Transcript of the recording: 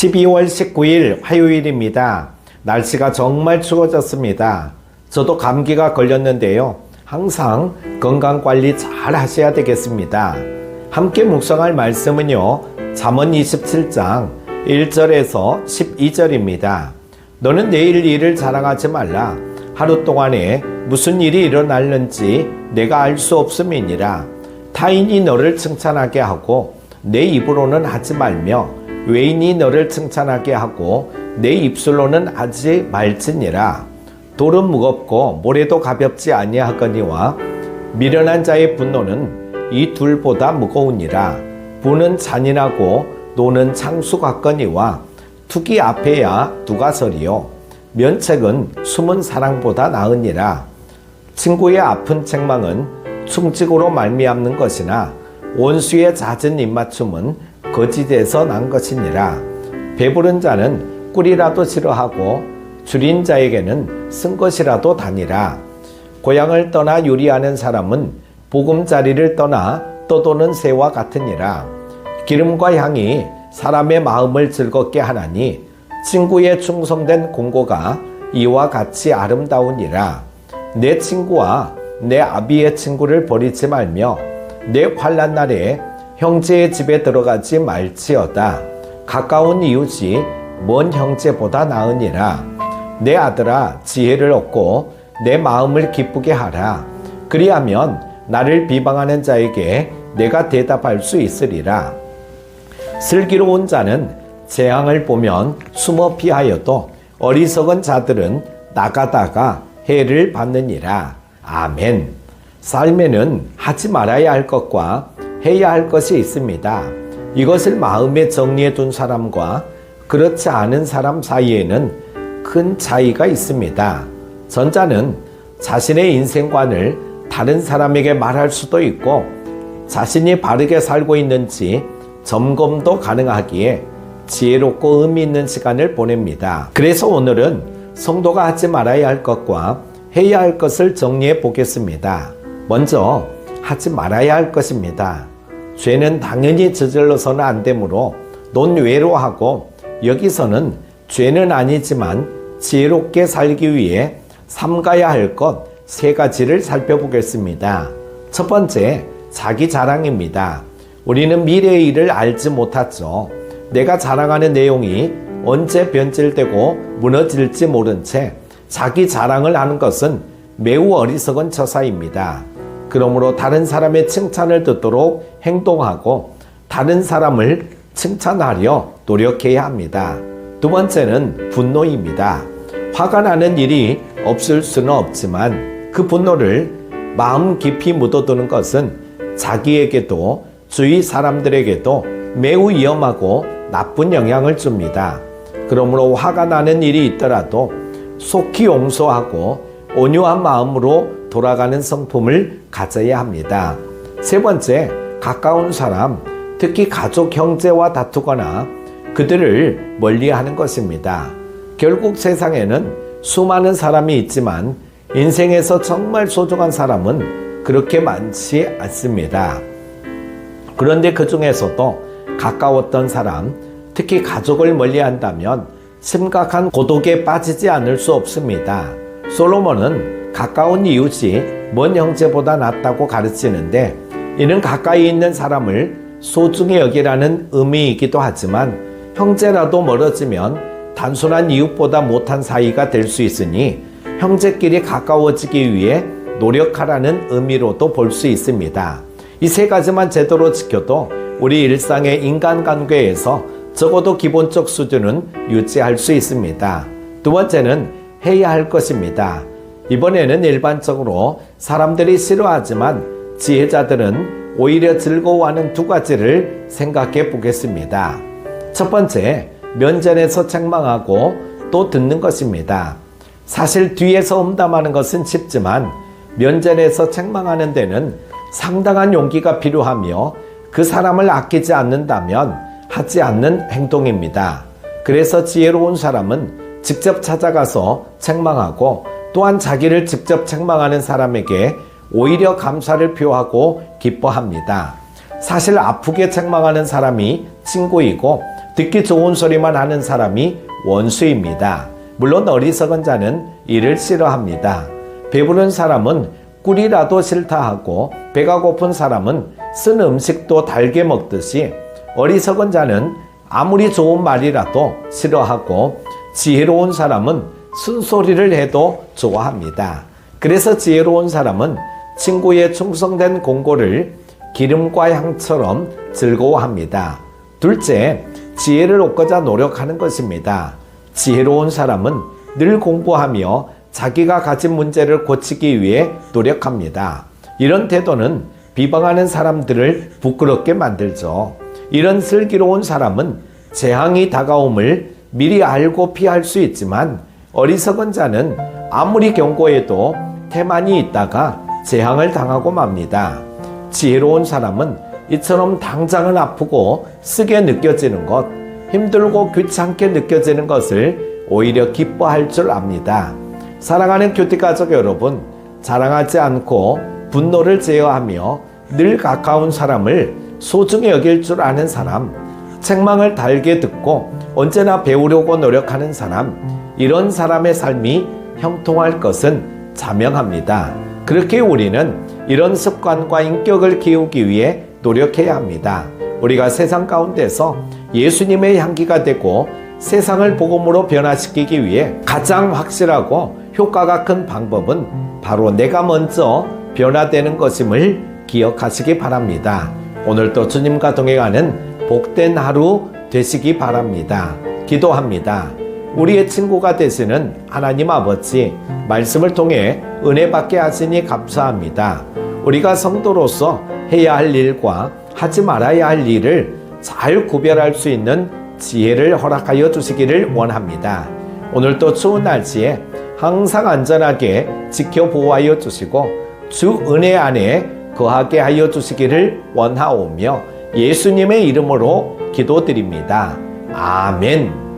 12월 19일 화요일입니다. 날씨가 정말 추워졌습니다. 저도 감기가 걸렸는데요. 항상 건강관리 잘 하셔야 되겠습니다. 함께 묵상할 말씀은요. 잠언 27장 1절에서 12절입니다. 너는 내일 일을 자랑하지 말라. 하루 동안에 무슨 일이 일어날는지 내가 알 수 없음이니라. 타인이 너를 칭찬하게 하고 내 입으로는 하지 말며 외인이 너를 칭찬하게 하고 내 입술로는 하지 말지니라. 돌은 무겁고 모래도 가볍지 아니하거니와 미련한 자의 분노는 이 둘보다 무거우니라. 부는 잔인하고 노는 창수 같거니와 투기 앞에야 누가 서리요. 면책은 숨은 사랑보다 나으니라. 친구의 아픈 책망은 충직으로 말미암는 것이나 원수의 잦은 입맞춤은 거짓에서 난 것이니라. 배부른 자는 꿀이라도 싫어하고 줄인 자에게는 쓴 것이라도 다니라. 고향을 떠나 요리하는 사람은 보금자리를 떠나 떠도는 새와 같으니라. 기름과 향이 사람의 마음을 즐겁게 하나니 친구의 충성된 공고가 이와 같이 아름다우니라. 내 친구와 내 아비의 친구를 버리지 말며 내 환난 날에 형제의 집에 들어가지 말지어다. 가까운 이웃이 먼 형제보다 나으니라. 내 아들아 지혜를 얻고 내 마음을 기쁘게 하라. 그리하면 나를 비방하는 자에게 내가 대답할 수 있으리라. 슬기로운 자는 재앙을 보면 숨어 피하여도 어리석은 자들은 나가다가 해를 받느니라. 아멘. 삶에는 하지 말아야 할 것과 해야 할 것이 있습니다. 이것을 마음에 정리해 둔 사람과 그렇지 않은 사람 사이에는 큰 차이가 있습니다. 전자는 자신의 인생관을 다른 사람에게 말할 수도 있고 자신이 바르게 살고 있는지 점검도 가능하기에 지혜롭고 의미 있는 시간을 보냅니다. 그래서 오늘은 성도가 하지 말아야 할 것과 해야 할 것을 정리해 보겠습니다. 먼저 하지 말아야 할 것입니다. 죄는 당연히 저질러서는 안 되므로 논외로 하고 여기서는 죄는 아니지만 지혜롭게 살기 위해 삼가야 할 것 세 가지를 살펴보겠습니다. 첫 번째, 자기 자랑입니다. 우리는 미래의 일을 알지 못하죠. 내가 자랑하는 내용이 언제 변질되고 무너질지 모른 채 자기 자랑을 하는 것은 매우 어리석은 처사입니다. 그러므로 다른 사람의 칭찬을 듣도록 행동하고 다른 사람을 칭찬하려 노력해야 합니다. 두 번째는 분노입니다. 화가 나는 일이 없을 수는 없지만 그 분노를 마음 깊이 묻어두는 것은 자기에게도 주위 사람들에게도 매우 위험하고 나쁜 영향을 줍니다. 그러므로 화가 나는 일이 있더라도 속히 용서하고 온유한 마음으로 돌아가는 성품을 가져야 합니다. 세 번째, 가까운 사람, 특히 가족 형제와 다투거나 그들을 멀리하는 것입니다. 결국 세상에는 수많은 사람이 있지만 인생에서 정말 소중한 사람은 그렇게 많지 않습니다. 그런데 그 중에서도 가까웠던 사람, 특히 가족을 멀리한다면 심각한 고독에 빠지지 않을 수 없습니다. 솔로몬은 가까운 이웃이 먼 형제보다 낫다고 가르치는데 이는 가까이 있는 사람을 소중히 여기라는 의미이기도 하지만 형제라도 멀어지면 단순한 이웃보다 못한 사이가 될 수 있으니 형제끼리 가까워지기 위해 노력하라는 의미로도 볼 수 있습니다. 이 세 가지만 제대로 지켜도 우리 일상의 인간관계에서 적어도 기본적 수준은 유지할 수 있습니다. 두 번째는 해야 할 것입니다. 이번에는 일반적으로 사람들이 싫어하지만 지혜자들은 오히려 즐거워하는 두 가지를 생각해 보겠습니다. 첫 번째, 면전에서 책망하고 또 듣는 것입니다. 사실 뒤에서 험담하는 것은 쉽지만 면전에서 책망하는 데는 상당한 용기가 필요하며 그 사람을 아끼지 않는다면 하지 않는 행동입니다. 그래서 지혜로운 사람은 직접 찾아가서 책망하고 또한 자기를 직접 책망하는 사람에게 오히려 감사를 표하고 기뻐합니다. 사실 아프게 책망하는 사람이 친구이고 듣기 좋은 소리만 하는 사람이 원수입니다. 물론 어리석은 자는 이를 싫어합니다. 배부른 사람은 꿀이라도 싫다 하고 배가 고픈 사람은 쓴 음식도 달게 먹듯이 어리석은 자는 아무리 좋은 말이라도 싫어하고 지혜로운 사람은 쓴소리를 해도 좋아합니다. 그래서 지혜로운 사람은 친구의 충성된 공고를 기름과 향처럼 즐거워합니다. 둘째, 지혜를 얻고자 노력하는 것입니다. 지혜로운 사람은 늘 공부하며 자기가 가진 문제를 고치기 위해 노력합니다. 이런 태도는 비방하는 사람들을 부끄럽게 만들죠. 이런 슬기로운 사람은 재앙이 다가옴을 미리 알고 피할 수 있지만 어리석은 자는 아무리 경고해도 태만이 있다가 재앙을 당하고 맙니다. 지혜로운 사람은 이처럼 당장은 아프고 쓰게 느껴지는 것, 힘들고 귀찮게 느껴지는 것을 오히려 기뻐할 줄 압니다. 사랑하는 큐티 가족 여러분, 자랑하지 않고 분노를 제어하며 늘 가까운 사람을 소중히 여길 줄 아는 사람, 책망을 달게 듣고 언제나 배우려고 노력하는 사람, 이런 사람의 삶이 형통할 것은 자명합니다. 그렇게 우리는 이런 습관과 인격을 키우기 위해 노력해야 합니다. 우리가 세상 가운데서 예수님의 향기가 되고 세상을 복음으로 변화시키기 위해 가장 확실하고 효과가 큰 방법은 바로 내가 먼저 변화되는 것임을 기억하시기 바랍니다. 오늘도 주님과 동행하는 복된 하루 되시기 바랍니다. 기도합니다. 우리의 친구가 되시는 하나님 아버지, 말씀을 통해 은혜 받게 하시니 감사합니다. 우리가 성도로서 해야 할 일과 하지 말아야 할 일을 잘 구별할 수 있는 지혜를 허락하여 주시기를 원합니다. 오늘도 추운 날씨에 항상 안전하게 지켜 보호하여 주시고 주 은혜 안에 거하게 하여 주시기를 원하오며 예수님의 이름으로 기도드립니다. 아멘.